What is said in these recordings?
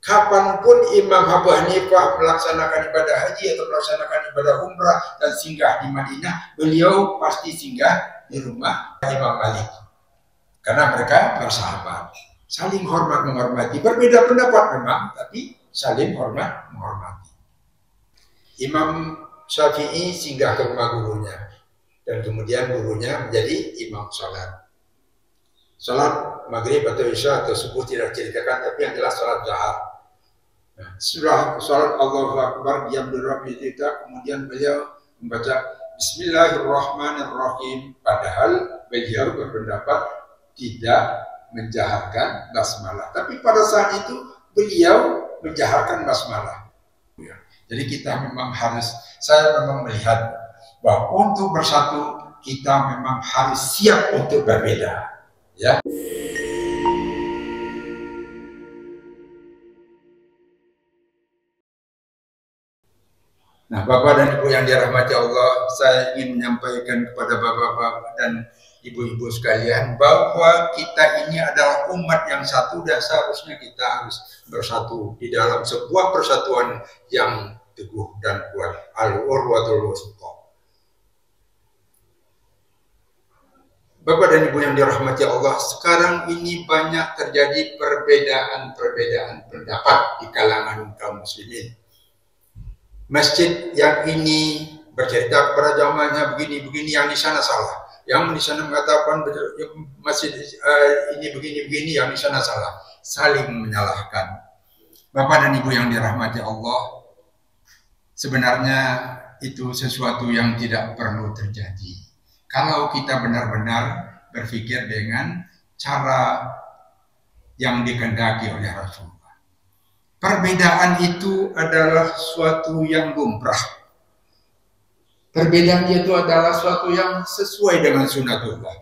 Kapanpun Imam Abu Hanifah melaksanakan ibadah haji atau melaksanakan ibadah umrah dan singgah di Madinah, beliau pasti singgah di rumah Imam Malik. Karena mereka bersahabat, saling hormat menghormati. Berbeda pendapat memang, tapi saling hormat menghormati. Imam Syafi'i singgah ke rumah gurunya, dan kemudian gurunya menjadi imam salat. Salat maghrib atau isya atau subuh tidak ceritakan, tapi yang jelas salat zuhur. Nah, setelah salat Allahu Akbar, diam dulu kita, kemudian beliau membaca Bismillahirrahmanirrahim. Padahal beliau berpendapat tidak menjaharkan basmalah, tapi pada saat itu beliau menjaharkan basmalah. Jadi kita memang harus, saya memang melihat bahwa untuk bersatu kita memang harus siap untuk berbeda, ya. Nah, Bapak dan Ibu yang dirahmati Allah, saya ingin menyampaikan kepada Bapak-bapak dan Ibu-ibu sekalian bahwa kita ini adalah umat yang satu dan seharusnya kita harus bersatu di dalam sebuah persatuan yang teguh dan kuat. Al-urwatul wuthqa. Bapak dan Ibu yang dirahmati Allah, sekarang ini banyak terjadi perbedaan pendapat di kalangan kaum muslimin. Masjid yang ini bercerita kepada jamaahnya begini-begini, yang di sana salah. Yang di sana mengatakan masjid ini begini-begini, yang di sana salah. Saling menyalahkan. Bapak dan Ibu yang dirahmati Allah, sebenarnya itu sesuatu yang tidak perlu terjadi. Kalau kita benar-benar berpikir dengan cara yang dikehendaki oleh Rasulullah. Perbedaan itu adalah suatu yang lumrah. Perbedaan itu adalah suatu yang sesuai dengan sunnatullah.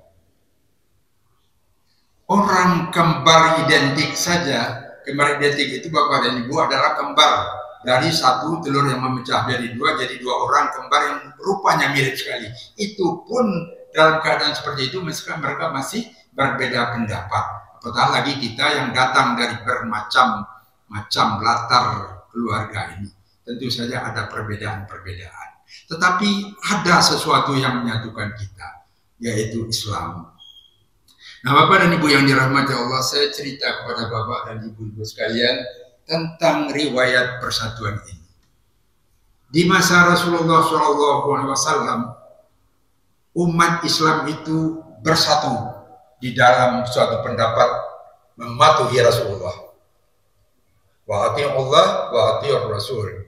Orang kembar identik saja, kembar identik itu Bapak dan Ibu adalah kembar dari satu telur yang memecah dari dua, jadi dua orang kembar yang rupanya mirip sekali. Itu pun dalam keadaan seperti itu mereka masih berbeda pendapat. Apatah lagi kita yang datang dari bermacam latar keluarga ini. Tentu saja ada perbedaan-perbedaan. Tetapi ada sesuatu yang menyatukan kita, yaitu Islam. Nah, Bapak dan Ibu yang dirahmati Allah, saya cerita kepada Bapak dan Ibu-ibu sekalian tentang riwayat persatuan ini. Di masa Rasulullah SAW, umat Islam itu bersatu di dalam suatu pendapat mematuhi Rasulullah. Wa ati'ullah wa ati'ur Rasul.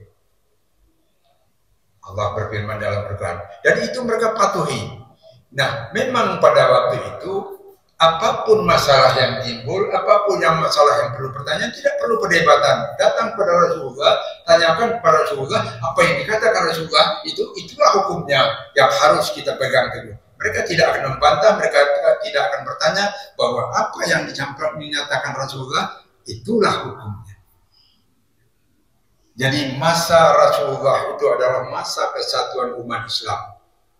Allah berfirman dalam Al-Quran. Dan itu mereka patuhi. Nah, memang pada waktu itu, apapun masalah yang timbul, apapun yang masalah yang perlu pertanyaan, tidak perlu perdebatan. Datang kepada Rasulullah, tanyakan kepada Rasulullah, apa yang dikatakan Rasulullah, itulah hukumnya yang harus kita pegang teguh. Mereka tidak akan membantah, mereka tidak akan bertanya bahwa apa yang dinyatakan Rasulullah, itulah hukumnya. Jadi masa Rasulullah itu adalah masa kesatuan umat Islam.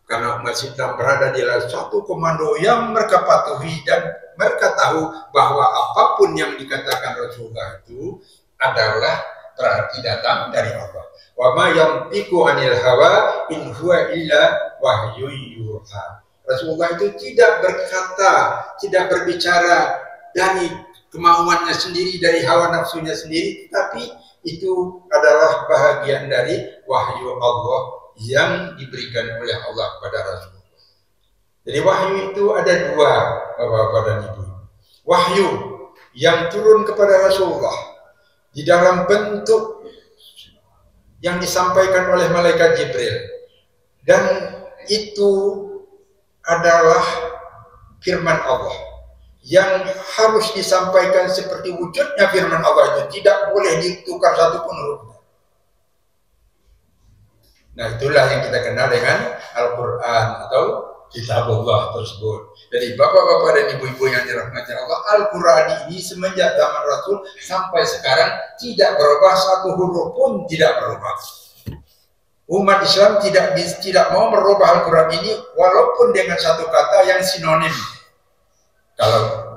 Karena umat Islam berada di dalam suatu komando yang mereka patuhi dan mereka tahu bahwa apapun yang dikatakan Rasulullah itu adalah berarti datang dari Allah. Wa ma yantiqu 'anil hawa in huwa illa wahyun yuha. Rasulullah itu tidak berkata, tidak berbicara dari kemauannya sendiri, dari hawa nafsunya sendiri, tapi itu adalah bahagian dari wahyu Allah yang diberikan oleh Allah kepada Rasulullah. Jadi wahyu itu ada dua, Bapak dan Ibu. Wahyu yang turun kepada Rasulullah di dalam bentuk yang disampaikan oleh malaikat Jibril, dan itu adalah firman Allah yang harus disampaikan seperti wujudnya firman Allah itu, tidak boleh ditukar satupun hurufnya. Nah, itulah yang kita kenal dengan Al-Quran atau Kitabullah tersebut. Jadi bapak-bapak dan ibu-ibu yang dirahmati Allah, Al-Quran ini semenjak zaman Rasul sampai sekarang tidak berubah, satu huruf pun tidak berubah. Umat Islam tidak mau merubah Al-Quran ini walaupun dengan satu kata yang sinonim. Kalau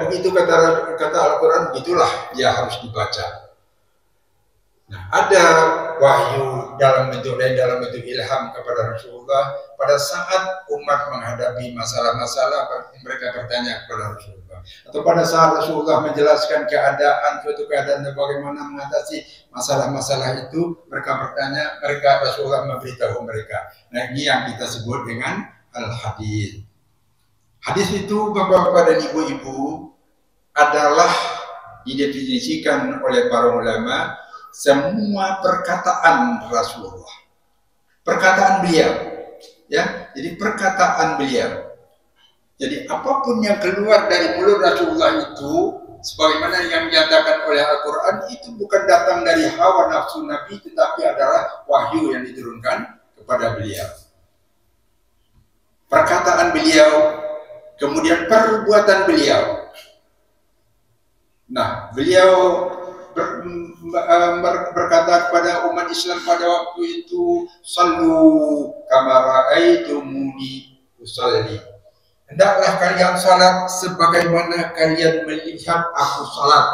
begitu kata Al-Quran, itulah dia harus dibaca. Nah, ada wahyu dalam bentuk lain, dalam bentuk ilham kepada Rasulullah pada saat umat menghadapi masalah-masalah, mereka bertanya kepada Rasulullah, atau pada saat Rasulullah menjelaskan keadaan, suatu keadaan dan bagaimana mengatasi masalah-masalah itu, mereka bertanya, Rasulullah memberitahu mereka. Nah, ini yang kita sebut dengan al-hadis. Hadis itu, Bapak-bapak dan Ibu-ibu, adalah didefinisikan oleh para ulama semua perkataan Rasulullah, perkataan beliau, ya. Jadi perkataan beliau. Jadi apapun yang keluar dari mulut Rasulullah itu, sebagaimana yang dinyatakan oleh Al-Quran, itu bukan datang dari hawa nafsu Nabi, tetapi adalah wahyu yang diturunkan kepada beliau. Perkataan beliau, kemudian perbuatan beliau. Nah, beliau berkata kepada umat Islam pada waktu itu, sallu kama ra'aitumuni usalli. Hendaklah kalian salat sebagaimana kalian melihat aku salat.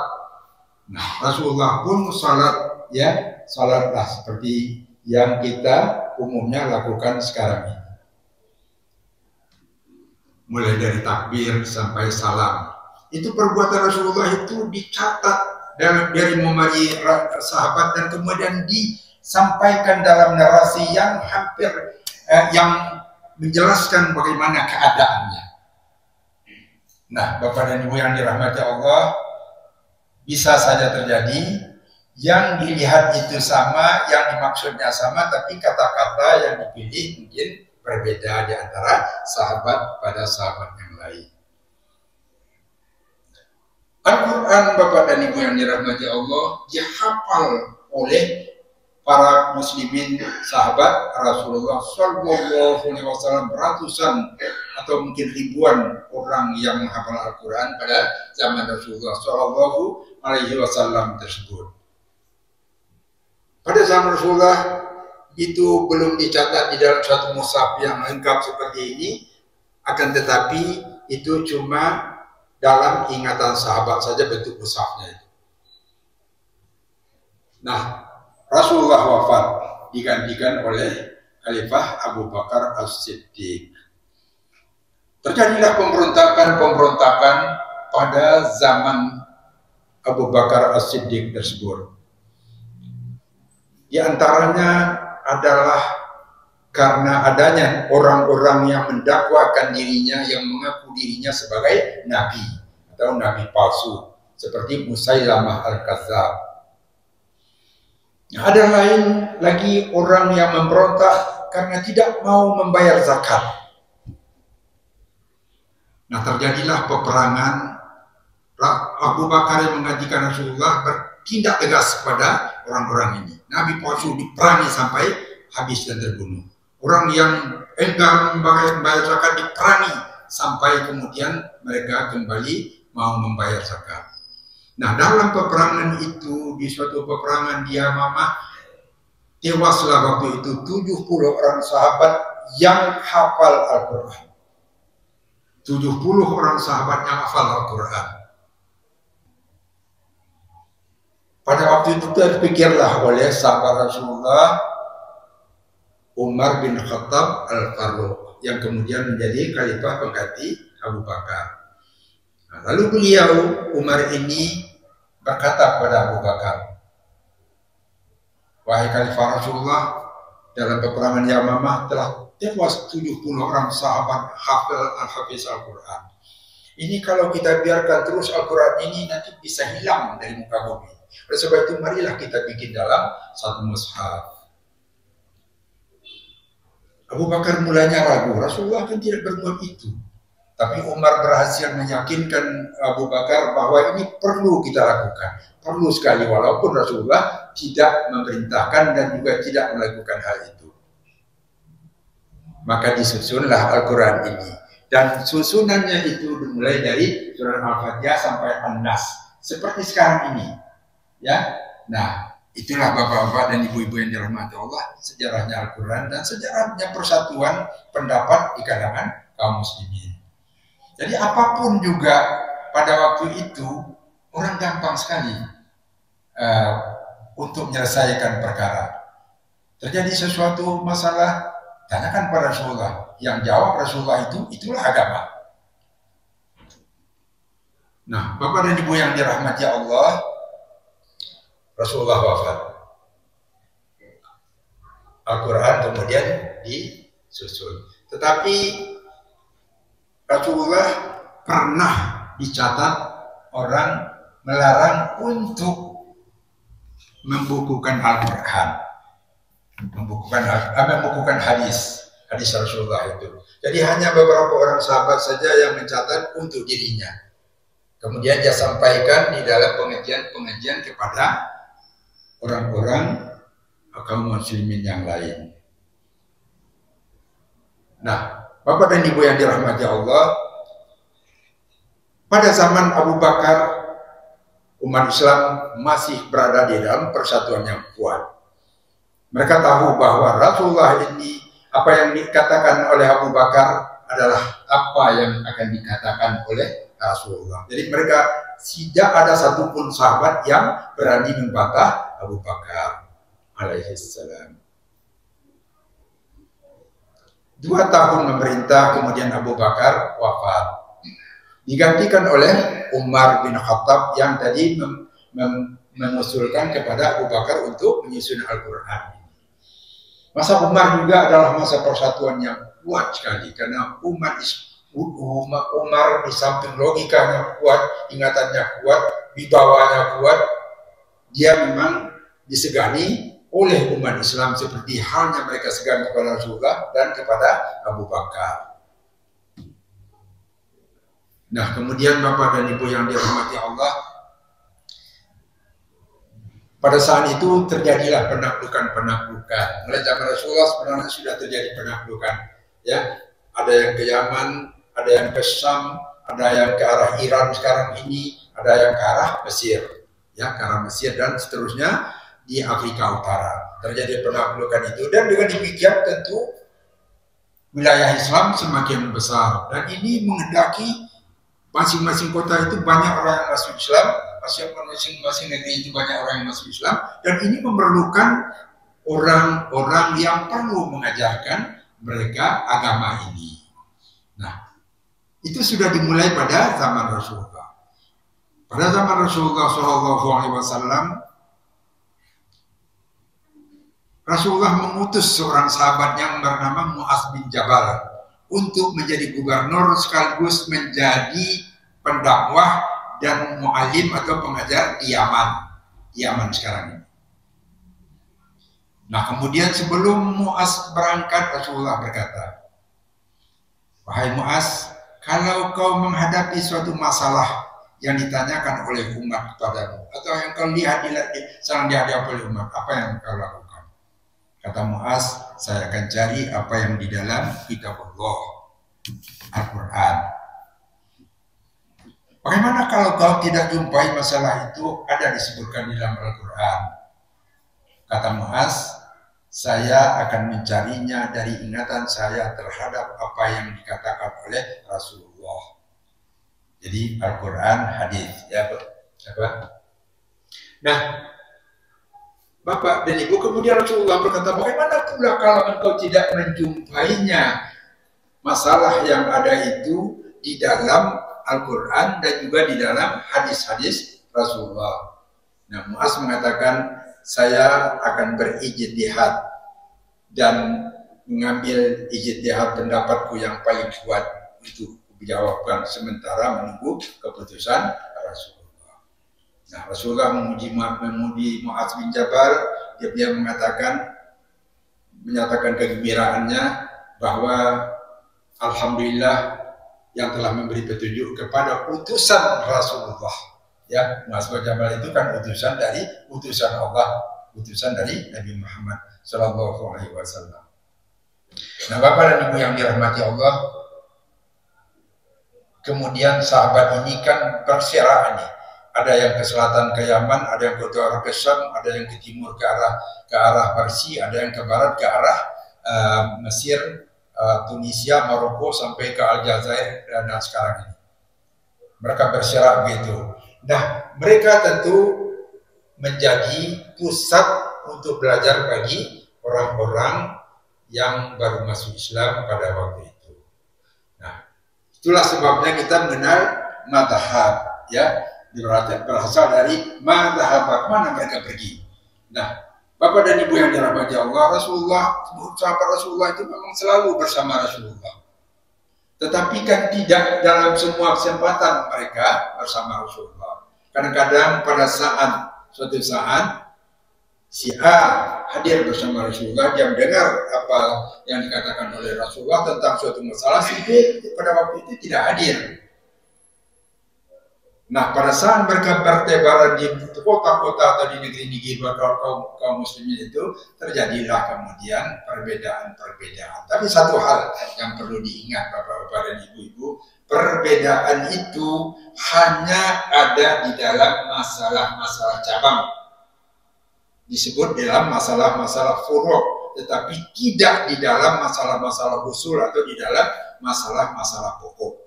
Nah, Rasulullah pun salat, ya, salatlah seperti yang kita umumnya lakukan sekarang ini. Mulai dari takbir sampai salam. Itu perbuatan Rasulullah itu dicatat dari memori sahabat dan kemudian disampaikan dalam narasi yang hampir yang menjelaskan bagaimana keadaannya. Nah, Bapak dan Ibu yang dirahmati Allah, bisa saja terjadi yang dilihat itu sama, yang dimaksudnya sama, tapi kata-kata yang dipilih mungkin berbeda di antara sahabat pada sahabat yang lain. Al-Quran, Bapak dan Ibu yang dirahmati Allah, dihafal oleh para muslimin sahabat Rasulullah Sallallahu Alaihi Wasallam, ratusan atau mungkin ribuan orang yang menghafal Al-Quran pada zaman Rasulullah Sallallahu Alaihi Wasallam tersebut. Pada zaman Rasulullah itu belum dicatat di dalam suatu mushaf yang lengkap seperti ini, akan tetapi itu cuma dalam ingatan sahabat saja bentuk mushafnya itu. Nah, Rasulullah wafat digantikan oleh Khalifah Abu Bakar As-Siddiq. Terjadilah pemberontakan pada zaman Abu Bakar As-Siddiq tersebut. Di antaranya adalah karena adanya orang-orang yang mendakwakan dirinya, yang mengaku dirinya sebagai nabi atau nabi palsu, seperti Musailamah Al-Kadzdzab. Nah, ada lain lagi orang yang memberontak karena tidak mau membayar zakat. Nah, terjadilah peperangan. Abu Bakar yang menggantikan Rasulullah bertindak tegas kepada orang-orang ini. Nabi palsu diperangi sampai habis dan terbunuh. Orang yang enggan membayar zakat diperangi sampai kemudian mereka kembali mau membayar zakat. Nah, dalam peperangan itu, di suatu peperangan di Yamamah, tewaslah waktu itu 70 orang sahabat yang hafal Al-Quran. 70 orang sahabat yang hafal Al-Quran. Pada waktu itu terpikirlah oleh sahabat Rasulullah Umar bin Khattab Al-Faruq yang kemudian menjadi khalifah pengganti Abu Bakar. Nah, lalu beliau Umar ini berkata kepada Abu Bakar, wahai khalifah Rasulullah, dalam peperangan Yamamah telah tewas 70 orang sahabat hafiz Al-Quran. Ini kalau kita biarkan terus Al-Quran ini nanti bisa hilang dari muka bumi. Oleh sebab itu marilah kita bikin dalam satu mushaf. Abu Bakar mulanya ragu, Rasulullah kan tidak berbuat itu. Tapi Umar berhasil meyakinkan Abu Bakar bahwa ini perlu kita lakukan. Perlu sekali, walaupun Rasulullah tidak memerintahkan dan juga tidak melakukan hal itu. Maka disusunlah Al-Quran ini. Dan susunannya itu dimulai dari surah Al-Fatihah sampai An-Nas. Seperti sekarang ini. Ya, nah, itulah bapak-bapak dan ibu-ibu yang dirahmati Allah, sejarahnya Al-Quran dan sejarahnya persatuan pendapat di kalangan kaum muslimin. Jadi apapun juga pada waktu itu orang gampang sekali untuk menyelesaikan perkara. Terjadi sesuatu masalah, tanyakan pada Rasulullah. Yang jawab Rasulullah itulah agama. Nah, Bapak dan Ibu yang dirahmati Allah, Rasulullah wafat. Al-Quran kemudian disusul. Tetapi Rasulullah pernah dicatat orang melarang untuk membukukan Al-Quran, membukukan hadis Rasulullah itu. Jadi hanya beberapa orang sahabat saja yang mencatat untuk dirinya. Kemudian dia sampaikan di dalam pengajian kepada orang-orang kaum muslimin yang lain. Nah, Bapak dan Ibu yang dirahmati Allah, pada zaman Abu Bakar, umat Islam masih berada di dalam persatuan yang kuat. Mereka tahu bahwa Rasulullah ini, apa yang dikatakan oleh Abu Bakar adalah apa yang akan dikatakan oleh Rasulullah. Jadi mereka tidak ada satupun sahabat yang berani membantah Abu Bakar alaihissalam. 2 tahun memerintah, kemudian Abu Bakar wafat. Digantikan oleh Umar bin Khattab yang tadi mengusulkan kepada Abu Bakar untuk menyusun Al-Quran. Masa Umar juga adalah masa persatuan yang kuat sekali, karena Umar di samping logikanya kuat, ingatannya kuat, wibawanya kuat, dia memang disegani oleh umat Islam seperti halnya mereka segan kepada Rasulullah dan kepada Abu Bakar. Nah, kemudian Bapak dan Ibu yang dirahmati Allah, pada saat itu terjadilah penaklukan. Mulai zaman Rasulullah sebenarnya sudah terjadi penaklukan. Ya, ada yang ke Yaman, ada yang ke Syam, ada yang ke arah Iran sekarang ini, ada yang ke arah Mesir, ya, ke arah Mesir dan seterusnya di Afrika Utara. Terjadi penaklukan itu, dan dengan demikian tentu wilayah Islam semakin besar, dan ini menghendaki masing-masing kota itu banyak orang yang masuk Islam, masing-masing negeri itu banyak orang yang masuk Islam, dan ini memerlukan orang-orang yang perlu mengajarkan mereka agama ini. Nah, itu sudah dimulai pada zaman Rasulullah. Pada zaman Rasulullah SAW, Rasulullah mengutus seorang sahabat yang bernama Mu'az bin Jabal untuk menjadi gubernur sekaligus menjadi pendakwah dan mu'alim atau pengajar di Yaman sekarang ini. Nah, kemudian sebelum Mu'az berangkat, Rasulullah berkata, "Wahai Mu'az, kalau kau menghadapi suatu masalah yang ditanyakan oleh umat kepadamu, atau yang kau lihat sedang dihadapi oleh umat, apa yang kau lakukan?" Kata Mu'az, "Saya akan cari apa yang di dalam kitab Allah, Al-Quran." Bagaimana kalau kau tidak jumpai masalah itu ada disebutkan di dalam Al-Quran? Kata Mu'az, "Saya akan mencarinya dari ingatan saya terhadap apa yang dikatakan oleh Rasulullah." Jadi Al-Quran, hadis, ya, Nah, Bapak dan Ibu, kemudian Rasulullah berkata, "Bagaimana pula kalau engkau tidak menjumpainya masalah yang ada itu di dalam Al-Quran dan juga di dalam hadis-hadis Rasulullah?" Nah, Mu'az mengatakan, "Saya akan berijtihad dan mengambil ijtihad pendapatku yang paling kuat untuk dijawabkan sementara menunggu keputusan Rasulullah." Nah, Rasulullah memuji Mu'az bin Jabal, dia menyatakan kegembiraannya bahwa alhamdulillah yang telah memberi petunjuk kepada utusan Rasulullah. Ya, Mu'az bin Jabal itu kan utusan Allah, utusan dari Nabi Muhammad Shallallahu Alaihi Wasallam. Nah, Bapak dan Ibu yang dirahmati Allah, kemudian sahabat ini kan berserahan nih. Ada yang ke selatan ke Yaman, ada yang ke utara ke Syam, ada yang ke timur ke arah Parsi, ada yang ke barat ke arah Mesir, Tunisia, Maroko sampai ke Aljazair dan sekarang ini. Mereka berserak begitu. Nah, mereka tentu menjadi pusat untuk belajar bagi orang-orang yang baru masuk Islam pada waktu itu. Nah, itulah sebabnya kita mengenal madhab, ya, berasal dari madhab, kemana mereka pergi. Nah, Bapak dan Ibu yang dirahmati Allah, sahabat Rasulullah itu memang selalu bersama Rasulullah. Tetapi kan tidak dalam semua kesempatan mereka bersama Rasulullah. Kadang-kadang pada suatu saat si A hadir bersama Rasulullah, dia mendengar apa yang dikatakan oleh Rasulullah tentang suatu masalah, si B pada waktu itu tidak hadir. Nah, pada saat mereka bertebaran di kota-kota atau di negeri-negeri kaum muslimin itu, terjadilah kemudian perbedaan-perbedaan. Tapi satu hal yang perlu diingat Bapak-bapak dan Ibu-ibu, perbedaan itu hanya ada di dalam masalah-masalah cabang. Disebut dalam masalah-masalah furu', tetapi tidak di dalam masalah-masalah usul atau di dalam masalah-masalah pokok.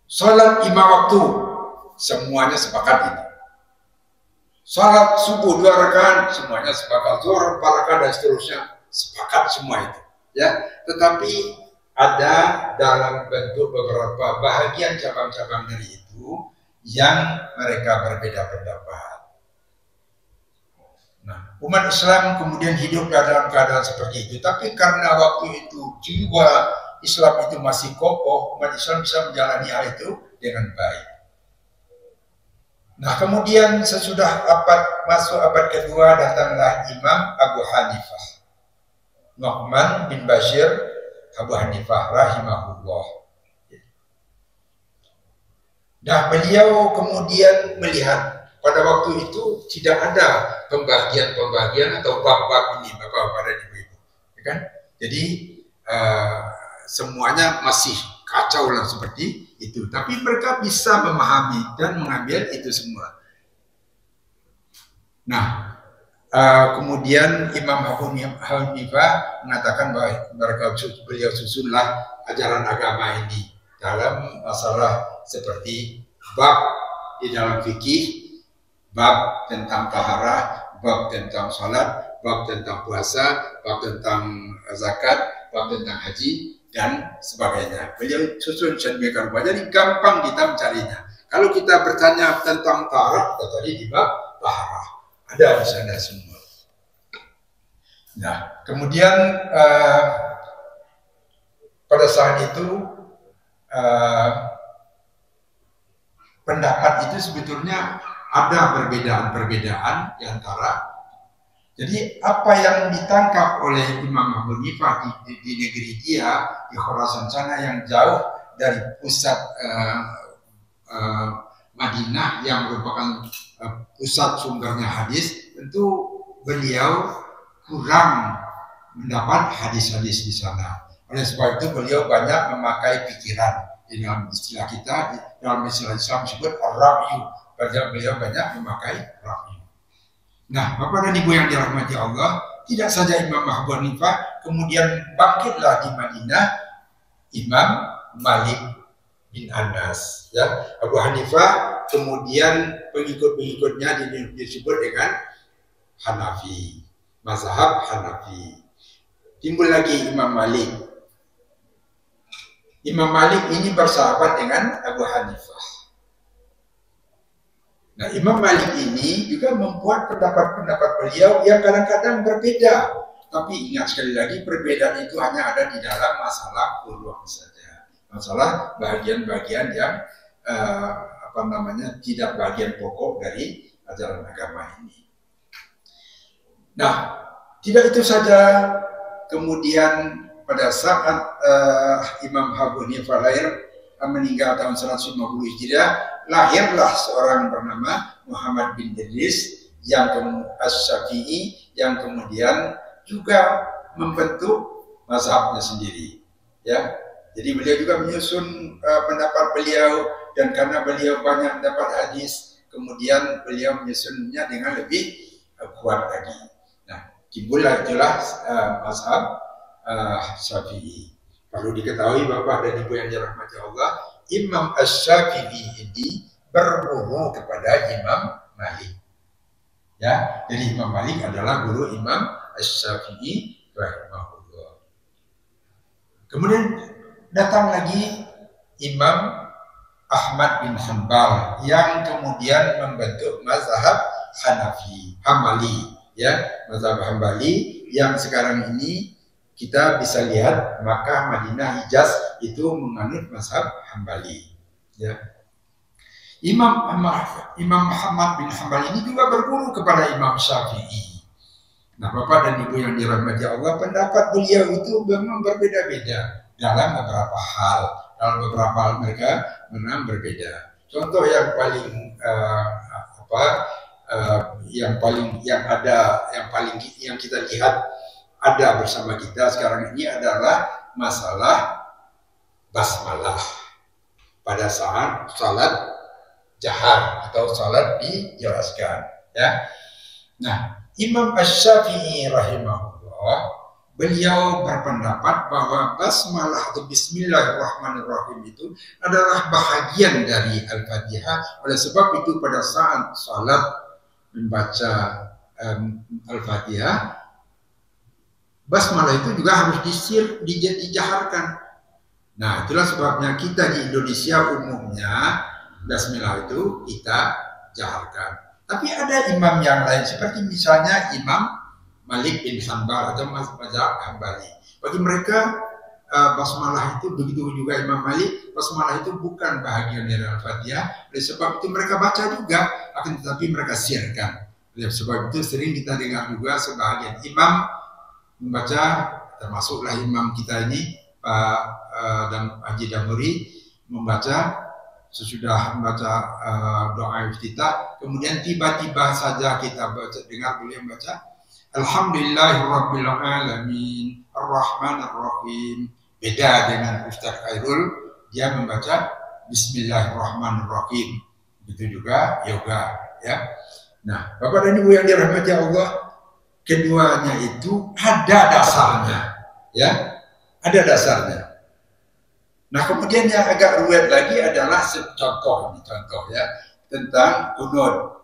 Salat 5 waktu, semuanya sepakat ini. Salat subuh 2 rakaat, semuanya sepakat. Zuhur 4 rakaat dan seterusnya, sepakat semua itu. Ya, tetapi ada dalam bentuk beberapa bahagian cabang-cabang dari itu yang mereka berbeda pendapat. Nah, umat Islam kemudian hidup dalam keadaan seperti itu. Tapi karena waktu itu jiwa Islam itu masih kokoh, umat Islam bisa menjalani hal itu dengan baik. Nah, kemudian sesudah masuk abad kedua, datanglah Imam Abu Hanifah, Nu'man bin Bashir Abu Hanifah rahimahullah. Nah, beliau kemudian melihat pada waktu itu tidak ada pembagian-pembagian atau bab-bab ini, Bapak-bapak dan Ibu-ibu, ya kan? Jadi semuanya masih kacau lah seperti itu. Tapi mereka bisa memahami dan mengambil itu semua. Nah, kemudian Imam Abu Hanifah mengatakan bahwa beliau susunlah ajaran agama ini dalam masalah seperti bab di dalam fikih, bab tentang taharah, bab tentang salat, bab tentang puasa, bab tentang zakat, bab tentang haji, dan sebagainya. Beliau susun sedemikian rupa, jadi gampang kita mencarinya. Kalau kita bertanya tentang taharah, kita cari di bab taharah, ada di sana semua. Nah, kemudian pada saat itu pendapat itu sebetulnya ada perbedaan-perbedaan di antara. Jadi apa yang ditangkap oleh Imam Abu Hanifah di negeri dia, di Khurasan sana yang jauh dari pusat Madinah yang merupakan pusat sumbernya hadis, tentu beliau kurang mendapat hadis-hadis di sana. Oleh sebab itu beliau banyak memakai pikiran. Di dalam istilah kita, dalam istilah Islam disebut ar-ra'yu. Beliau banyak memakai ra'yu. Nah, Bapak dan Ibu yang dirahmati Allah, tidak saja Imam Abu Hanifah, kemudian bangkitlah di Madinah Imam Malik bin Anas. Ya, Abu Hanifah, kemudian pengikut-pengikutnya disebut dengan Hanafi, mazhab Hanafi. Timbul lagi Imam Malik. Imam Malik ini bersahabat dengan Abu Hanifah. Nah, Imam Malik ini juga membuat pendapat-pendapat beliau yang kadang-kadang berbeda. Tapi ingat sekali lagi, perbedaan itu hanya ada di dalam masalah furu' saja. Masalah bagian-bagian yang tidak bagian pokok dari ajaran agama ini. Nah, tidak itu saja. Kemudian pada saat Imam Abu Hanifah meninggal tahun 150 Hijriah, lahirlah seorang bernama Muhammad bin Idris yang Asy-Syafi'i yang kemudian juga membentuk mazhabnya sendiri. Ya, jadi beliau juga menyusun pendapat beliau, dan karena beliau banyak mendapat hadis, kemudian beliau menyusunnya dengan lebih kuat lagi. Nah, timbullah itulah mazhab Syafi'i. Perlu diketahui Bapak dan Ibu yang dirahmati Allah, Imam Asy-Syafi'i ini berguru kepada Imam Malik. Ya, jadi Imam Malik adalah guru Imam Asy-Syafi'i rahimahullah. Kemudian datang lagi Imam Ahmad bin Hanbal yang kemudian membentuk mazhab Hambali, ya, mazhab Hambali yang sekarang ini kita bisa lihat Makkah, Madinah, Hijaz itu menganut mazhab Hambali, ya. Imam Muhammad bin Hanbal ini juga berguru kepada Imam Syafi'i. Nah, Bapak dan Ibu yang dirahmati Allah, pendapat beliau itu memang berbeda-beda dalam beberapa hal. Dalam beberapa hal mereka memang berbeda. Contoh yang paling yang kita lihat ada bersama kita sekarang ini adalah masalah basmalah pada saat salat jahar atau salat dijelaskan, ya. Nah, Imam Asy-Syafi'i rahimahullah, beliau berpendapat bahwa basmalah atau bismillahirrahmanirrahim itu adalah bahagian dari Al-Fatihah. Oleh sebab itu pada saat salat membaca Al-Fatihah, basmalah itu juga harus dijaharkan. Nah, itulah sebabnya kita di Indonesia umumnya basmalah itu kita jaharkan. Tapi ada imam yang lain seperti misalnya Imam Malik bin Hanbal atau mazhab Hambali. Bagi mereka basmalah itu, begitu juga Imam Malik, basmalah itu bukan bahagian dari Al-Fatihah. Oleh sebab itu mereka baca juga, akan tetapi mereka sirkan. Oleh sebab itu sering kita dengar juga sebahagian imam membaca, termasuklah imam kita ini Pak Haji Damuri, membaca sesudah membaca doa iftitah, kemudian tiba-tiba saja kita dengar beliau membaca Alhamdulillahirabbil alamin arrahmanirrahim. Beda dengan Ustaz Khairul, dia membaca Bismillahirrahmanirrahim. Itu juga yoga, ya. Nah, Bapak dan Ibu yang dirahmati Allah, keduanya itu ada dasarnya, ya, ada dasarnya. Nah, kemudian yang agak ruwet lagi adalah contoh ya, tentang kunut.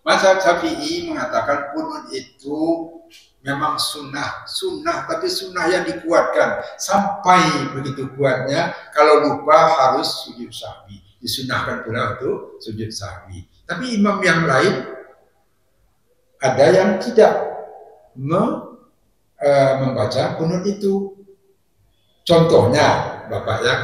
Mazhab Syafi'i mengatakan kunut itu memang sunnah, tapi sunnah yang dikuatkan sampai begitu kuatnya. Kalau lupa harus sujud sahwi, disunahkan pula untuk sujud sahwi. Tapi imam yang lain ada yang tidak membaca kunut itu. Contohnya, Bapak ya,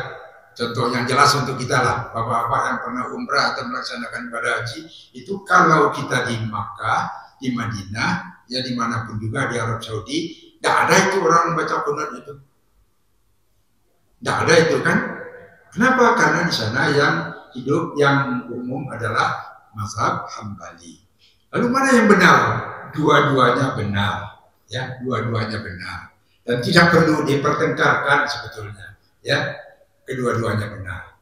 contoh yang jelas untuk kita lah, Bapak-bapak yang pernah umrah atau melaksanakan ibadah haji, itu kalau kita di Makkah, di Madinah, ya dimanapun juga di Arab Saudi, tidak ada itu orang membaca kunut itu. Tidak ada itu kan? Kenapa? Karena di sana yang hidup, yang umum adalah mazhab Hambali. Lalu mana yang benar? Dua-duanya benar, ya, dua-duanya benar. Dan tidak perlu dipertengkarkan sebetulnya, ya, kedua-duanya benar.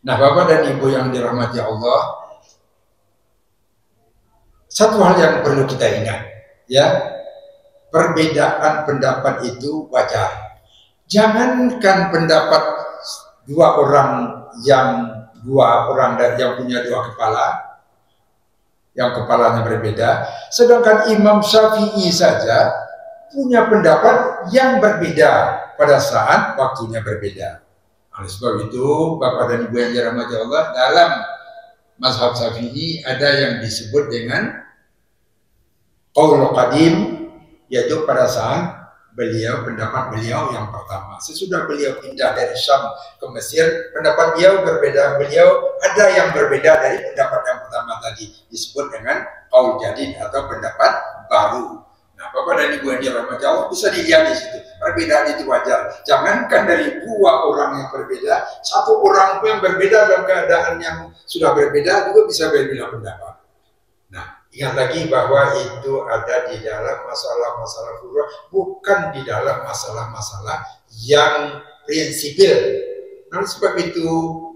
Nah, Bapak dan Ibu yang dirahmati Allah, satu hal yang perlu kita ingat, ya, perbedaan pendapat itu wajar. Jangankan pendapat dua orang yang punya dua kepala, yang kepalanya berbeda, sedangkan Imam Syafi'i saja punya pendapat yang berbeda pada saat waktunya berbeda. Oleh sebab itu, Bapak dan Ibu yang dirahmati Allah, dalam mazhab Syafi'i ada yang disebut dengan qaul qadim, yaitu pada saat pendapat beliau yang pertama. Sesudah beliau pindah dari Syam ke Mesir, pendapat beliau berbeda. Beliau ada yang berbeda dari pendapat yang pertama tadi, disebut dengan qaul jadid atau pendapat baru. Nah, Bapak dan Ibu yang dirahmati Allah, bisa dilihat di situ. Perbedaan itu wajar. Jangankan dari dua orang yang berbeda, satu orang pun yang berbeda dalam keadaan yang sudah berbeda juga bisa berbeda pendapat. Nah, ingat lagi bahwa itu ada di dalam masalah-masalah furu'ah, bukan di dalam masalah-masalah yang prinsipil. Nah, sebab itu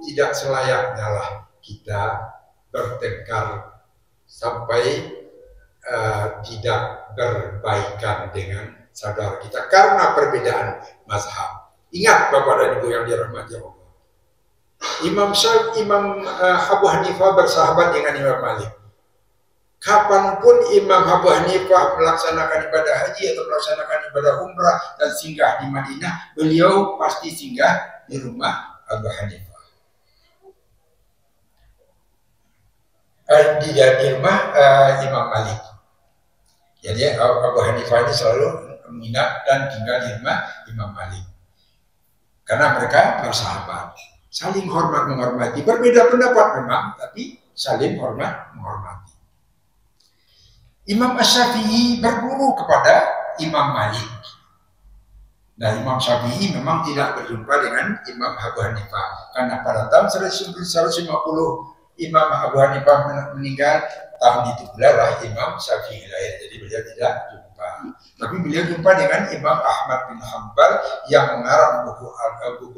tidak selayaknya lah kita bertengkar sampai tidak berbaikan dengan saudara kita karena perbedaan mazhab. Ingat Bapak dan Ibu yang dirahmati Allah, Imam Abu Hanifah bersahabat dengan Imam Malik. Kapanpun Imam Abu Hanifah melaksanakan ibadah haji atau melaksanakan ibadah umrah dan singgah di Madinah, beliau pasti singgah di rumah Abu Hanifah. Di rumah Imam Malik. Jadi Abu Hanifah ini selalu menginap dan tinggal di rumah Imam Malik. Karena mereka bersahabat, saling hormat menghormati. Berbeda pendapat memang, tapi saling hormat menghormati. Imam Asy-Syafi'i berguru kepada Imam Malik. Nah, Imam Syafi'i memang tidak berjumpa dengan Imam Abu Hanifah. Karena pada tahun 150 Imam Abu Hanifah meninggal, tahun itu pula lah Imam Syafi'i lahir. Jadi beliau tidak jumpa. Tapi beliau jumpa dengan Imam Ahmad bin Hanbal yang mengarang buku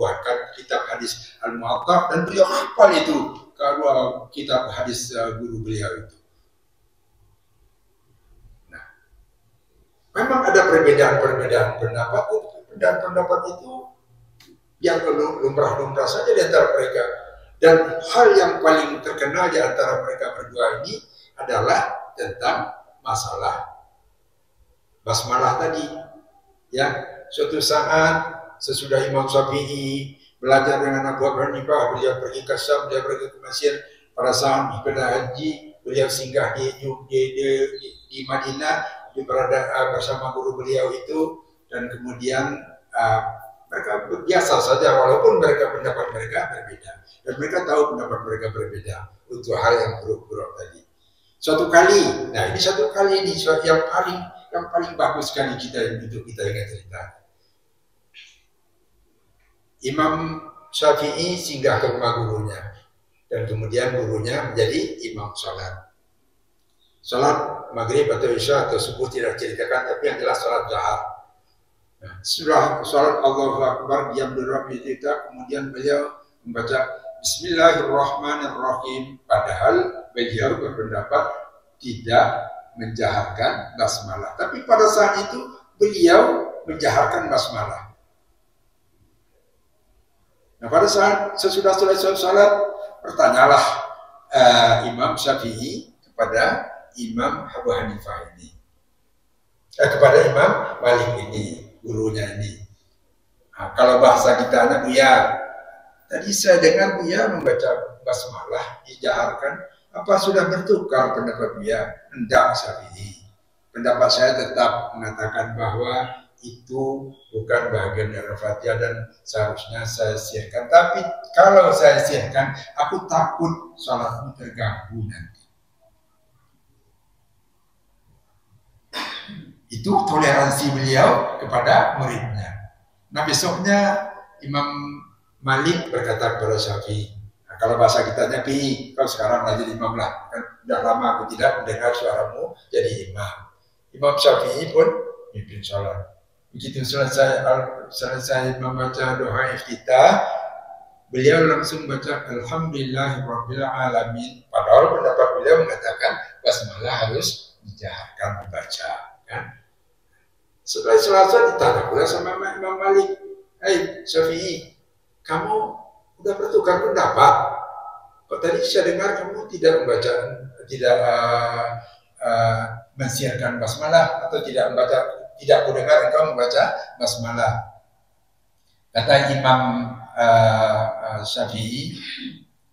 kitab hadis Al-Muwatta, dan beliau hafal itu kalau kitab hadis guru beliau itu. Memang ada perbedaan pendapat, dan pendapat itu yang lumrah-lumrah saja di antara mereka. Dan hal yang paling terkenal di antara mereka berdua ini adalah tentang masalah basmalah tadi. Ya, suatu saat sesudah Imam Syafi'i belajar dengan Abu Hanifah, beliau pergi ke Syam, beliau pergi ke Mesir. Pada saat ibadah haji, beliau singgah di Madinah, berada bersama guru beliau itu, dan kemudian mereka biasa saja walaupun pendapat mereka berbeda, dan mereka tahu pendapat mereka berbeda untuk hal yang buruk-buruk tadi. Suatu kali, nah ini satu kali ini yang paling bagus sekali untuk kita ingat cerita. Imam Syafi'i singgah ke rumah gurunya, dan kemudian gurunya menjadi imam Salat maghrib atau isya atau subuh tidak ceritakan, tapi yang jelas salat zuhur. Nah, setelah salat Allahu Akbar, diam dulu kita, kemudian beliau membaca Bismillahirrahmanirrahim. Padahal beliau berpendapat tidak menjaharkan basmalah, tapi pada saat itu beliau menjaharkan basmalah. Nah, pada saat sesudah selesai salat, bertanyalah Imam Syafi'i kepada Imam Abu Hanifah ini, kepada Imam Malik ini, gurunya ini. Nah, kalau bahasa kita anak Buya, tadi saya dengar Buya membaca basmalah dijaharkan, apa sudah bertukar pendapat Buya? Enggak, Syafi'i. Pendapat saya tetap mengatakan bahwa itu bukan bagian dari Al-Fatihah dan seharusnya saya sirkan. Tapi kalau saya sirkan, aku takut salatmu terganggu nanti. Itu toleransi beliau kepada muridnya. Nah, besoknya Imam Malik berkata kepada Syafi'i, nah, kalau bahasa kitanya Pi, kalau sekarang lagi imam lah, kan sudah lama aku tidak mendengar suaramu jadi imam. Imam Syafi'i pun mimpin sholat. Begitu selesai membaca doa iftitah, beliau langsung baca Alhamdulillahirabbil alamin. Padahal pendapat beliau mengatakan basmalah harus dijaharkan dibaca, kan? Setelah selesai ditanya pula sama Imam Malik, "Hai Syafi'i, kamu udah bertukar pendapat? Kok tadi saya dengar kamu tidak membaca, tidak mensiarkan basmalah, atau tidak aku dengar engkau membaca basmalah." Kata Imam Syafi'i,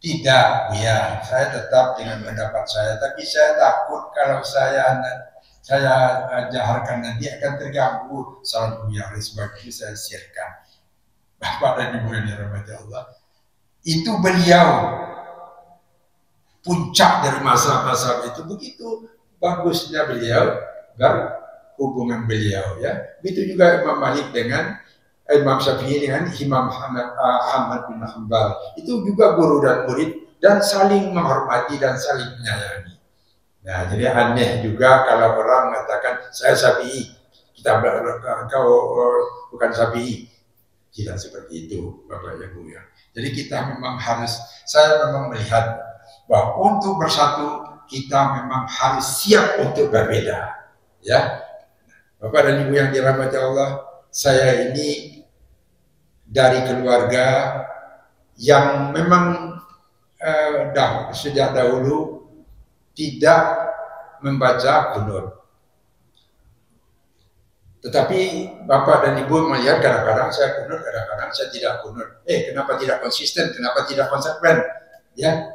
"Tidak, ya, saya tetap dengan pendapat saya, tapi saya takut kalau saya jaharkan nanti akan terganggu salat Buya, oleh sebab itu saya sirkan." Bapak dan Ibu yang dirahmati Allah, itu beliau puncak dari masa-masa itu. Begitu bagusnya beliau berhubungan beliau, ya. Begitu juga Imam Malik dengan Imam Syafi'i dengan Imam Ahmad bin Hanbal. Itu juga guru dan murid, dan saling menghormati dan saling menyayangi. Nah, jadi aneh juga kalau orang mengatakan saya Syafi'i, engkau bukan Syafi'i. Tidak seperti itu, Bapak Ibu, ya. Jadi kita memang saya memang melihat bahwa untuk bersatu kita memang harus siap untuk berbeda, ya. Bapak dan Ibu yang dirahmati Allah, saya ini dari keluarga yang memang sejak dahulu tidak membaca kunut. Tetapi Bapak dan Ibu melihat kadang-kadang saya kunut, kadang-kadang saya tidak kunut. Kenapa tidak konsisten? Kenapa tidak konsekuen? Ya,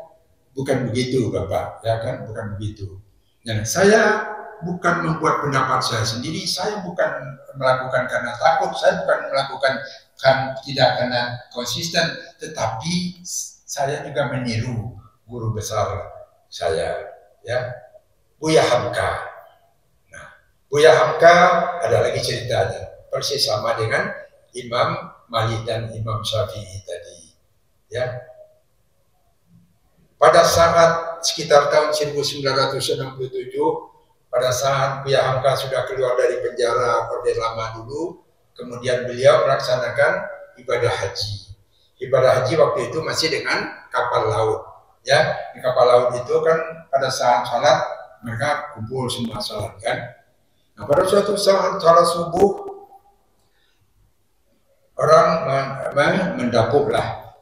bukan begitu Bapak, ya kan? Bukan begitu. Dan saya bukan membuat pendapat saya sendiri, saya bukan melakukan karena takut, saya bukan melakukan tidak karena konsisten, tetapi saya juga meniru guru besar saya, ya, Buya Hamka. Nah, Buya Hamka ada lagi ceritanya, persis sama dengan Imam Malik dan Imam Syafi'i tadi, ya. Pada saat sekitar tahun 1967, pada saat Buya Hamka sudah keluar dari penjara Orde Lama dulu, kemudian beliau melaksanakan ibadah haji. Ibadah haji waktu itu masih dengan kapal laut. Ya, di kapal laut itu kan pada saat salat mereka kumpul semua salat kan. Nah, pada suatu saat salat subuh orang mendapuklah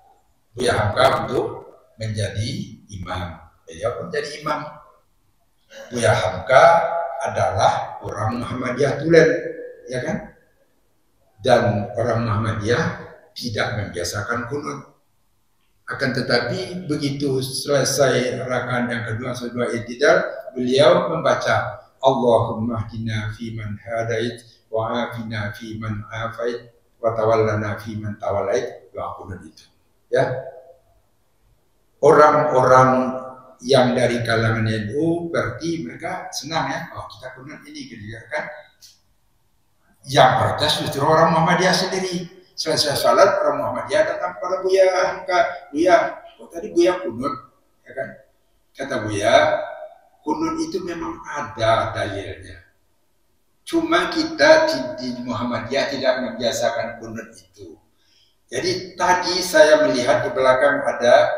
Buya Hamka untuk menjadi imam. Beliau pun jadi imam. Buya Hamka adalah orang Muhammadiyah tulen, ya kan? Dan orang Muhammadiyah tidak membiasakan kunut. Akan tetapi begitu selesai rakaat yang kedua setelah i'tidal, beliau membaca Allahumma hdina fi man hadait wa afina fi man afait wa tawallana fi man tawallait, doa kunut itu. Ya. Orang-orang yang dari kalangan NU berarti mereka senang ya, kita kunut ini gitu kan. Yang protes justru orang Muhammadiyah sendiri. Selesai salat orang Muhammadiyah datang pada Buya Hamka, Buya, tadi Buya kunut, ya kan? Kata Buya, kunut itu memang ada dalilnya. Cuma kita di Muhammadiyah tidak membiasakan kunut itu. Jadi tadi saya melihat di belakang ada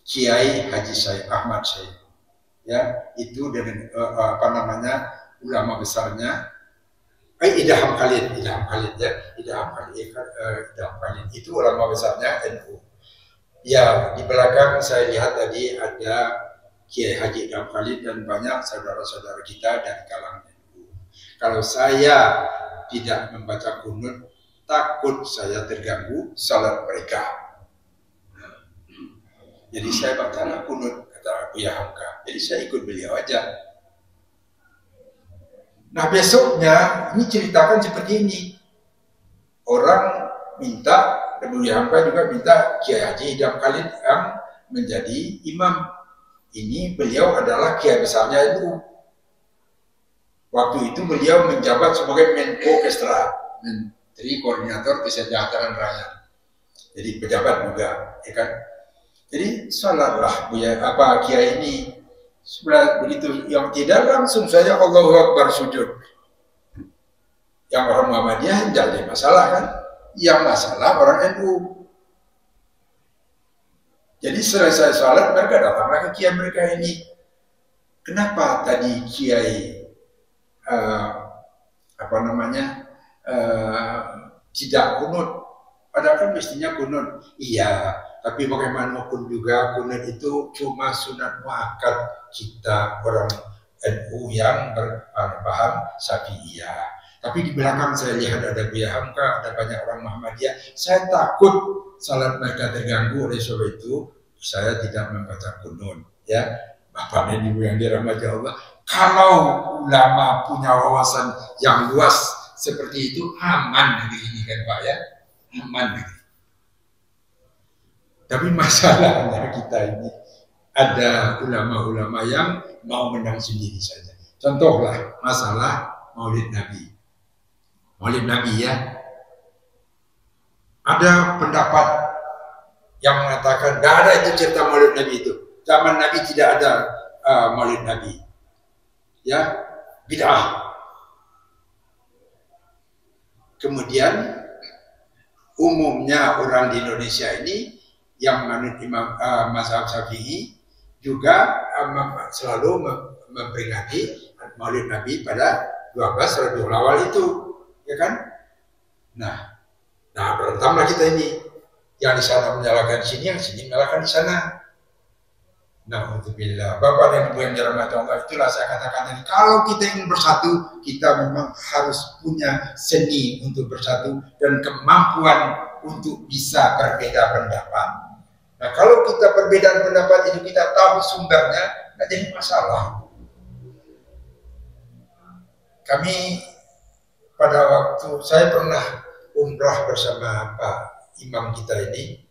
Kiai Haji Syekh Ahmad Syekh, ya, itu dengan ulama besarnya. Idham Khalid ya, Idham Khalid itu ulama besarnya NU. Ya, di belakang saya lihat tadi ada Kiai Haji Idham Khalid dan banyak saudara-saudara kita dari kalangan NU. Kalau saya tidak membaca kunut, takut saya terganggu salat mereka. Jadi saya baca kunut, kata Buya Hamka. Jadi saya ikut beliau aja. Nah besoknya ini ceritakan seperti ini. Orang minta, Buya Hamka juga minta Kiai Haji Idham Khalid yang menjadi imam. Ini beliau adalah kiai besarnya itu. Waktu itu beliau menjabat sebagai Menko Kestra, Menteri Koordinator Kesejahteraan Rakyat. Jadi pejabat juga, ya kan? Jadi salatlah Kiai ini. Sebelah begitu yang tidak langsung saja Allahu Akbar sujud. Yang orang Muhammadiyah tidak ada masalah kan? Yang masalah orang NU. Jadi selesai salat mereka datanglah ke kiai mereka ini. Kenapa tadi kiai tidak kunut? Padahal kan mestinya kunut. Iya, tapi bagaimanapun juga kunut itu cuma sunat muakkad kita orang NU yang berpaham Syafi'iyah. Tapi di belakang saya lihat ada Buya Hamka, ada banyak orang Muhammadiyah. Saya takut salat mereka terganggu, oleh sebab itu saya tidak membaca kunut. Ya, Bapak dan Ibu yang dirahmati Allah, kalau ulama punya wawasan yang luas seperti itu, aman negeri ini kan Pak ya, aman negeri. Tapi masalahnya kita ini ada ulama-ulama yang mau menang sendiri saja. Contohlah masalah Maulid Nabi. Maulid Nabi ya. Ada pendapat yang mengatakan tidak ada itu cerita Maulid Nabi itu. Zaman Nabi tidak ada Maulid Nabi. Ya, bid'ah. Kemudian umumnya orang di Indonesia ini yang menurut Imam mazhab Syafi'i juga selalu memperingati Maulid Nabi pada 12 Rabiul Awal itu, ya kan? Nah berantamlah kita ini. Yang di sana menyalahkan sini, yang sini menyalahkan di sana. Na'udzubillah. Bapak dan Ibu yang dirahmati Allah, itulah saya katakan tadi, kalau kita ingin bersatu, kita memang harus punya seni untuk bersatu dan kemampuan untuk bisa berbeda pendapat. Nah, kalau kita perbedaan pendapat itu kita tahu sumbernya, nggak jadi masalah. Kami pada waktu saya pernah umrah bersama Pak Imam kita ini,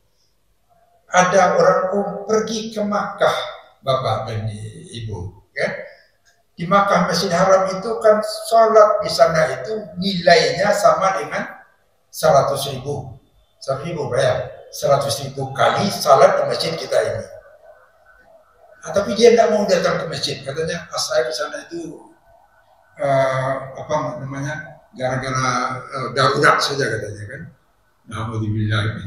ada orang pergi ke Makkah, Bapak dan Ibu, ya. Di Makkah Masjid Haram itu kan sholat di sana itu nilainya sama dengan 100.000. 100.000 bayar, 100.000 kali sholat di masjid kita ini. Nah, tapi dia tidak mau datang ke masjid, katanya saya ke sana itu apa namanya, gara-gara darurat saja katanya kan. Alhamdulillah.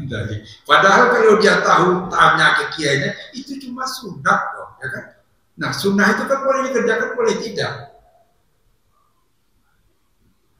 Padahal kalau dia tahu tanya ke kiainya, itu cuma sunat kok, ya kan? Nah, sunnah itu kan boleh dikerjakan, boleh tidak.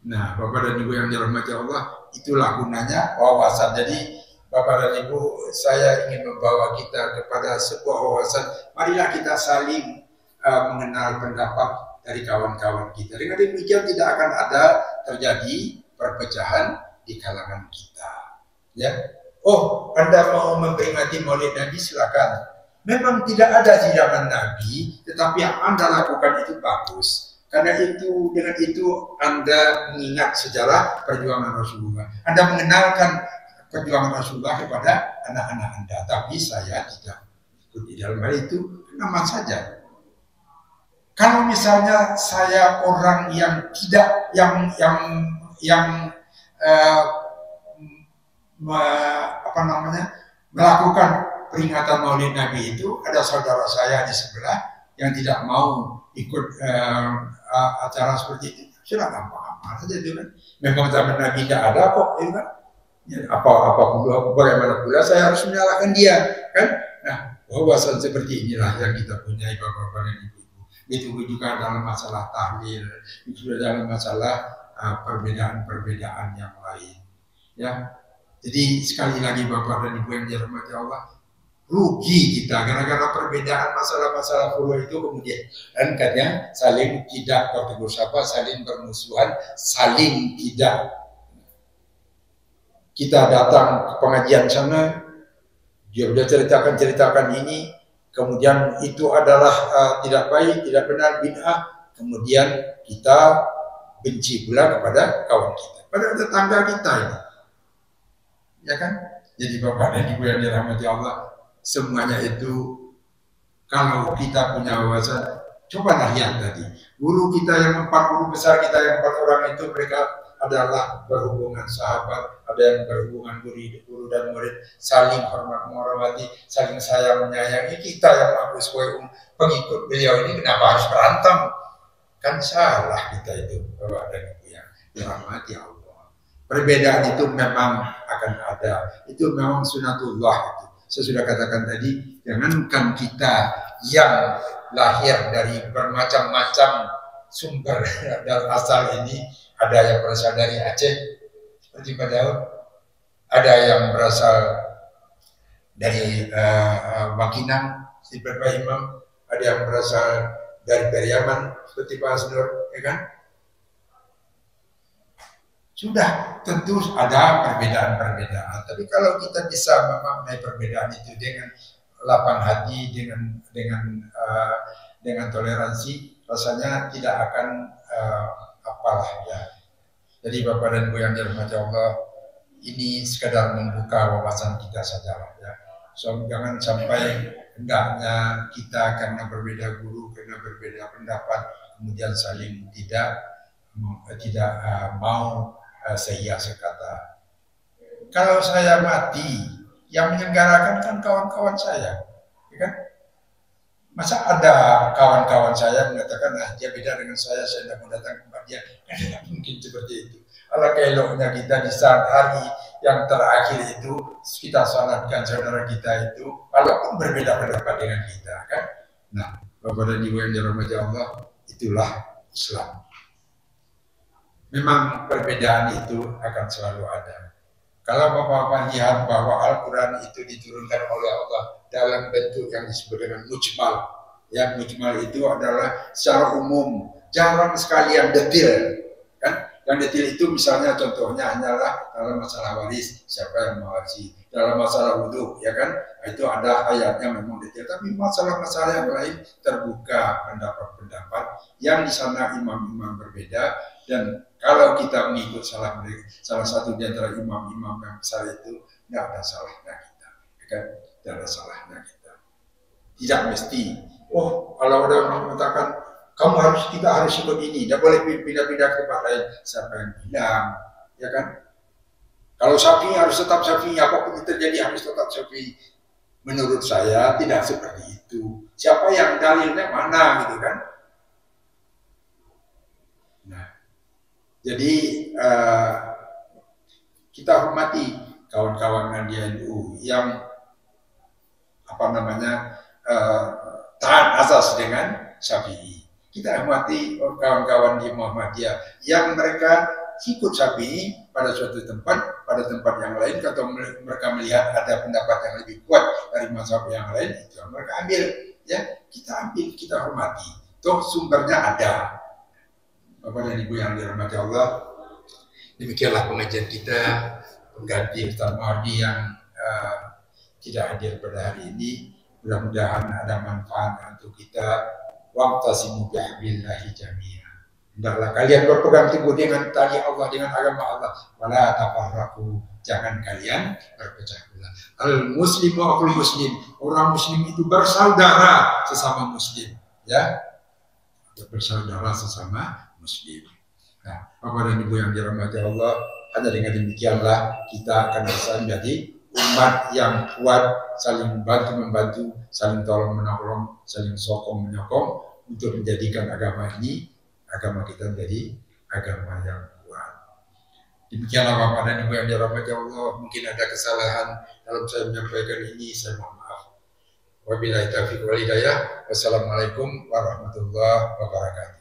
Nah, Bapak dan Ibu yang dirahmati Allah, itulah gunanya wawasan. Jadi, Bapak dan Ibu, saya ingin membawa kita kepada sebuah wawasan. Marilah kita saling mengenal pendapat dari kawan-kawan kita. Dengan demikian tidak akan ada terjadi perpecahan di kalangan kita. Ya, oh, Anda mau memperingati Maulid Nabi, silakan. Memang tidak ada di zaman Nabi, tetapi yang Anda lakukan itu bagus. Karena itu, dengan itu Anda mengingat sejarah perjuangan Rasulullah. Anda mengenalkan perjuangan Rasulullah kepada anak-anak Anda. Tapi saya tidak ikut di dalam hal itu, aman saja. Kalau misalnya saya orang yang tidak, melakukan peringatan Maulid Nabi itu, ada saudara saya di sebelah yang tidak mau ikut acara seperti itu, silakan apa saja itu kan. Memang zaman Nabi tidak ada kok, ya kan. Ya, bagaimana pula saya harus menyalahkan dia kan. Nah, wawasan seperti inilah yang kita punya, Bapak-bapak dan Ibu-ibu. Itu juga dalam masalah tahlil, itu dalam masalah perbedaan-perbedaan yang lain. Ya, jadi sekali lagi Bapak dan Ibu yang dirahmati Allah, rugi kita gara-gara perbedaan masalah-masalah furu itu, kemudian kadang saling tidak bertegur sapa, saling bermusuhan, saling tidak. Kita datang ke pengajian sana, dia sudah ceritakan ini, kemudian itu adalah tidak baik, tidak benar, bid'ah, kemudian kita benci pula kepada kawan kita, pada tetangga kita ini. Ya kan? Jadi Bapak dan Ibu yang dirahmati Allah, semuanya itu kalau kita punya wawasan, cobalah lihat tadi. Guru kita yang 4 guru besar kita yang 4 orang itu, mereka adalah berhubungan sahabat, ada yang berhubungan guru dan murid, saling hormat menghormati, saling sayang menyayangi. Kita yang mengaku sebagai pengikut beliau ini kenapa harus berantem? Kan salah kita itu, Bapak dan Ibu yang dirahmati Allah. Perbedaan itu memang akan ada, itu memang sunatullah itu. Saya sudah katakan tadi, jangankan kita yang lahir dari bermacam-macam sumber dan asal ini, ada yang berasal dari Aceh seperti Pak Daud, ada yang berasal dari Makinang seperti Pak Imam, ada yang berasal dari Periaman seperti Pak Asnur, ya kan? Sudah tentu ada perbedaan-perbedaan, tapi kalau kita bisa memaknai perbedaan itu dengan lapang hati, dengan toleransi, rasanya tidak akan apalah ya. Jadi Bapak dan Ibu yang dirahmati Allah, ini sekedar membuka wawasan kita saja ya. So, jangan sampai hendaknya kita karena berbeda guru, karena berbeda pendapat, kemudian saling tidak mau saya sekata. Kalau saya mati, yang menyelenggarakan kan kawan-kawan saya, ya kan? Masa ada kawan-kawan saya mengatakan, dia beda dengan saya tidak mau datang ke tempat dia. Tidak mungkin seperti itu. Alangkah eloknya kita di saat hari yang terakhir itu, kita salatkan saudara kita itu, walaupun berbeda pendapat dengan kita, kan? Nah, Bapak dan Ibu yang dirahmati Allah, itulah Islam. Memang perbedaan itu akan selalu ada. Kalau Bapak-Bapak lihat bahwa Al-Quran itu diturunkan oleh Allah dalam bentuk yang disebut dengan mujmal. Ya, mujmal itu adalah secara umum, jarang sekali yang detail. Kan? Yang detail itu misalnya contohnya hanyalah dalam masalah waris, siapa yang mewarisi. Dalam masalah wudhu, ya kan? Itu ada ayatnya memang detail. Tapi masalah-masalah yang lain terbuka pendapat-pendapat yang di sana imam-imam berbeda. Dan kalau kita mengikut salah satu di antara imam-imam yang besar itu, tidak ada salahnya kita, kan? Tidak ada salahnya kita. Tidak mesti. Oh, kalau ada orang mengatakan kita harus ikut ini, tidak boleh pindah-pindah ke tempat lain. Siapa yang bilang, ya kan? Kalau Syafi'i harus tetap Syafi'i, apapun yang terjadi harus tetap Syafi'i. Menurut saya tidak seperti itu. Siapa yang dalilnya mana, gitu kan? Nah. Jadi kita hormati kawan-kawan di NU yang taat azas dengan Syafi'i. Kita hormati kawan-kawan di Muhammadiyah yang mereka ikut Syafi'i pada suatu tempat, pada tempat yang lain, atau mereka melihat ada pendapat yang lebih kuat dari mazhab yang lain, itu yang mereka ambil. Ya, kita ambil, kita hormati. Toh sumbernya ada. Bapak dan Ibu yang dirahmati Allah, demikianlah pengajian kita pengganti Ustaz Mahdi yang tidak hadir pada hari ini. Mudah-mudahan ada manfaat untuk kita. Wa'tasimu bihablillahi jami'an. Hendaklah kalian berpegang teguh dengan tali Allah, dengan agama Allah. Wala tafarraqu, jangan kalian berpecah belah. Al-muslimu akhul muslim, orang muslim itu bersaudara sesama muslim, ya. Bersaudara sesama muslim. Nah, Bapak dan Ibu yang dirahmati Allah, hanya dengan demikianlah kita akan bisa menjadi umat yang kuat, saling membantu, saling tolong menolong, saling sokong menyokong untuk menjadikan agama kita menjadi agama yang kuat. Demikianlah Bapak dan Ibu yang dirahmati Allah. Mungkin ada kesalahan dalam saya menyampaikan ini, saya mohon maaf. Wabillahi taufiq wal hidayah. Wassalamualaikum warahmatullahi wabarakatuh.